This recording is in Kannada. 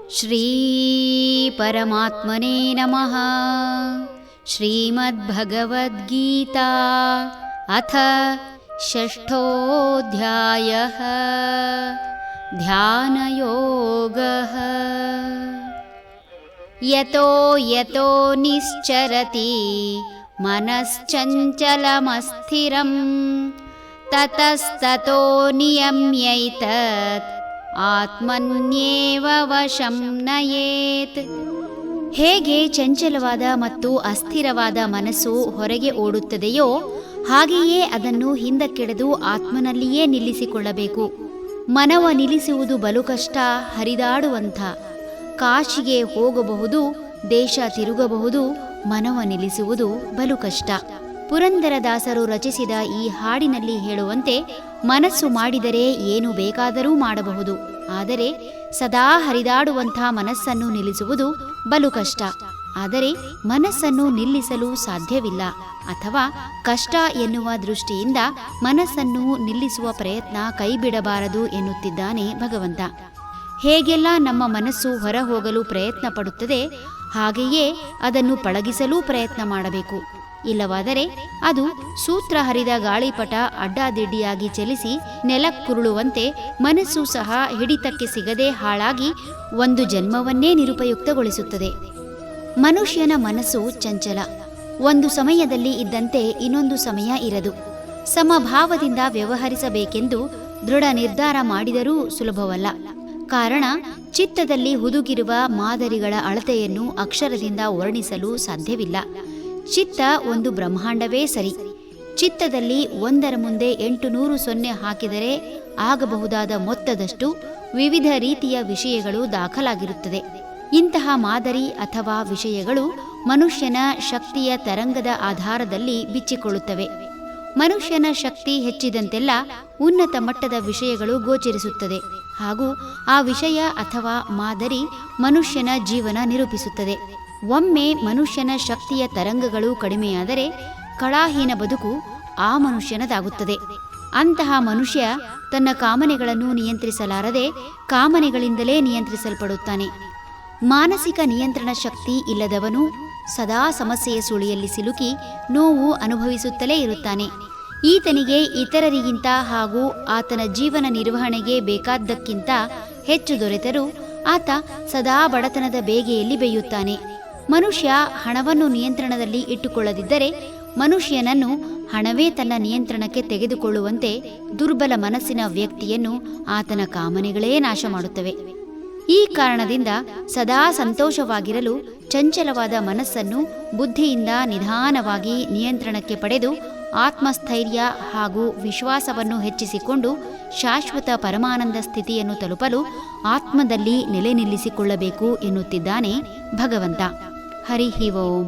ಶ್ರೀ ಪರಮಾತ್ಮನೇ ನಮಃ. ಶ್ರೀಮದ್ಭಗವದ್ಗೀತಾ ಅಥ ಷಷ್ಠೋಧ್ಯಾಯಃ. ಧ್ಯಾನಯೋಗಃ. ಯತೋ ಯತೋ ನಿಶ್ಚರತಿ ಮನಶ್ಚಂಚಲಮಸ್ಥಿರಂ ತತಸ್ತತೋ ನಿಯಮ್ಯೈತತ್ ಆತ್ಮನ್ಯೇವ ವಶಂ ನಯೇತ್. ಹೇಗೆ ಚಂಚಲವಾದ ಮತ್ತು ಅಸ್ಥಿರವಾದ ಮನಸ್ಸು ಹೊರಗೆ ಓಡುತ್ತದೆಯೋ ಹಾಗೆಯೇ ಅದನ್ನು ಹಿಂದಕ್ಕೆಳೆದು ಆತ್ಮನಲ್ಲಿಯೇ ನಿಲ್ಲಿಸಿಕೊಳ್ಳಬೇಕು. ಮನವ ನಿಲ್ಲಿಸುವುದು ಬಲು ಕಷ್ಟ. ಹರಿದಾಡುವಂಥ ಕಾಶಿಗೆ ಹೋಗಬಹುದು, ದೇಶ ತಿರುಗಬಹುದು, ಮನವ ನಿಲ್ಲಿಸುವುದು ಬಲು ಕಷ್ಟ. ಪುರಂದರದಾಸರು ರಚಿಸಿದ ಈ ಹಾಡಿನಲ್ಲಿ ಹೇಳುವಂತೆ ಮನಸ್ಸು ಮಾಡಿದರೆ ಏನು ಬೇಕಾದರೂ ಮಾಡಬಹುದು. ಆದರೆ ಸದಾ ಹರಿದಾಡುವಂಥ ಮನಸ್ಸನ್ನು ನಿಲ್ಲಿಸುವುದು ಬಲು ಕಷ್ಟ. ಆದರೆ ಮನಸ್ಸನ್ನು ನಿಲ್ಲಿಸಲು ಸಾಧ್ಯವಿಲ್ಲ, ಅಥವಾ ಕಷ್ಟ ಎನ್ನುವ ದೃಷ್ಟಿಯಿಂದ ಮನಸ್ಸನ್ನು ನಿಲ್ಲಿಸುವ ಪ್ರಯತ್ನ ಕೈಬಿಡಬಾರದು ಎನ್ನುತ್ತಿದ್ದಾನೆ ಭಗವಂತ. ಹೇಗೆಲ್ಲ ನಮ್ಮ ಮನಸ್ಸು ಹೊರ ಹೋಗಲು ಪ್ರಯತ್ನ ಪಡುತ್ತದೆ, ಹಾಗೆಯೇ ಅದನ್ನು ಪಳಗಿಸಲೂ ಪ್ರಯತ್ನ ಮಾಡಬೇಕು. ಇಲ್ಲವಾದರೆ ಅದು ಸೂತ್ರ ಹರಿದ ಗಾಳಿಪಟ ಅಡ್ಡಾದಿಡ್ಡಿಯಾಗಿ ಚಲಿಸಿ ನೆಲಕ್ಕುರುಳುವಂತೆ ಮನಸ್ಸು ಸಹ ಹಿಡಿತಕ್ಕೆ ಸಿಗದೆ ಹಾಳಾಗಿ ಒಂದು ಜನ್ಮವನ್ನೇ ನಿರುಪಯುಕ್ತಗೊಳಿಸುತ್ತದೆ. ಮನುಷ್ಯನ ಮನಸ್ಸು ಚಂಚಲ. ಒಂದು ಸಮಯದಲ್ಲಿ ಇದ್ದಂತೆ ಇನ್ನೊಂದು ಸಮಯ ಇರದು. ಸಮಭಾವದಿಂದ ವ್ಯವಹರಿಸಬೇಕೆಂದು ದೃಢ ನಿರ್ಧಾರ ಮಾಡಿದರೂ ಸುಲಭವಲ್ಲ. ಕಾರಣ, ಚಿತ್ತದಲ್ಲಿ ಹುದುಗಿರುವ ಮಾದರಿಗಳ ಅಳತೆಯನ್ನು ಅಕ್ಷರದಿಂದ ವರ್ಣಿಸಲು ಸಾಧ್ಯವಿಲ್ಲ. ಚಿತ್ತ ಒಂದು ಬ್ರಹ್ಮಾಂಡವೇ ಸರಿ. ಚಿತ್ತದಲ್ಲಿ ಒಂದರ ಮುಂದೆ 800 ಸೊನ್ನೆ ಹಾಕಿದರೆ ಆಗಬಹುದಾದ ಮೊತ್ತದಷ್ಟು ವಿವಿಧ ರೀತಿಯ ವಿಷಯಗಳು ದಾಖಲಾಗಿರುತ್ತದೆ. ಇಂತಹ ಮಾದರಿ ಅಥವಾ ವಿಷಯಗಳು ಮನುಷ್ಯನ ಶಕ್ತಿಯ ತರಂಗದ ಆಧಾರದಲ್ಲಿ ಬಿಚ್ಚಿಕೊಳ್ಳುತ್ತವೆ. ಮನುಷ್ಯನ ಶಕ್ತಿ ಹೆಚ್ಚಿದಂತೆಲ್ಲ ಉನ್ನತ ಮಟ್ಟದ ವಿಷಯಗಳು ಗೋಚರಿಸುತ್ತದೆ, ಹಾಗೂ ಆ ವಿಷಯ ಅಥವಾ ಮಾದರಿ ಮನುಷ್ಯನ ಜೀವನ ನಿರೂಪಿಸುತ್ತದೆ. ಒಮ್ಮೆ ಮನುಷ್ಯನ ಶಕ್ತಿಯ ತರಂಗಗಳು ಕಡಿಮೆಯಾದರೆ ಕಳಾಹೀನ ಬದುಕು ಆ ಮನುಷ್ಯನದಾಗುತ್ತದೆ. ಅಂತಹ ಮನುಷ್ಯ ತನ್ನ ಕಾಮನೆಗಳನ್ನು ನಿಯಂತ್ರಿಸಲಾರದೆ ಕಾಮನೆಗಳಿಂದಲೇ ನಿಯಂತ್ರಿಸಲ್ಪಡುತ್ತಾನೆ. ಮಾನಸಿಕ ನಿಯಂತ್ರಣ ಶಕ್ತಿ ಇಲ್ಲದವನು ಸದಾ ಸಮಸ್ಯೆಯ ಸುಳಿಯಲ್ಲಿ ಸಿಲುಕಿ ನೋವು ಅನುಭವಿಸುತ್ತಲೇ ಇರುತ್ತಾನೆ. ಈತನಿಗೆ ಇತರರಿಗಿಂತ ಹಾಗೂ ಆತನ ಜೀವನ ನಿರ್ವಹಣೆಗೆ ಬೇಕಾದ್ದಕ್ಕಿಂತ ಹೆಚ್ಚು ದೊರೆತರೂ ಆತ ಸದಾ ಬಡತನದ ಬೇಗೆಯಲ್ಲಿ ಬೇಯುತ್ತಾನೆ. ಮನುಷ್ಯ ಹಣವನ್ನು ನಿಯಂತ್ರಣದಲ್ಲಿ ಇಟ್ಟುಕೊಳ್ಳದಿದ್ದರೆ ಮನುಷ್ಯನನ್ನು ಹಣವೇ ತನ್ನ ನಿಯಂತ್ರಣಕ್ಕೆ ತೆಗೆದುಕೊಳ್ಳುವಂತೆ ದುರ್ಬಲ ಮನಸ್ಸಿನ ವ್ಯಕ್ತಿಯನ್ನು ಆತನ ಕಾಮನೆಗಳೇ ನಾಶ ಮಾಡುತ್ತವೆ. ಈ ಕಾರಣದಿಂದ ಸದಾ ಸಂತೋಷವಾಗಿರಲು ಚಂಚಲವಾದ ಮನಸ್ಸನ್ನು ಬುದ್ಧಿಯಿಂದ ನಿಧಾನವಾಗಿ ನಿಯಂತ್ರಣಕ್ಕೆ ಪಡೆದು ಆತ್ಮಸ್ಥೈರ್ಯ ಹಾಗೂ ವಿಶ್ವಾಸವನ್ನು ಹೆಚ್ಚಿಸಿಕೊಂಡು ಶಾಶ್ವತ ಪರಮಾನಂದ ಸ್ಥಿತಿಯನ್ನು ತಲುಪಲು ಆತ್ಮದಲ್ಲಿ ನೆಲೆ ನಿಲ್ಲಿಸಿಕೊಳ್ಳಬೇಕು ಎನ್ನುತ್ತಿದ್ದಾನೆ ಭಗವಂತ. ಹರಿ ಓಂ.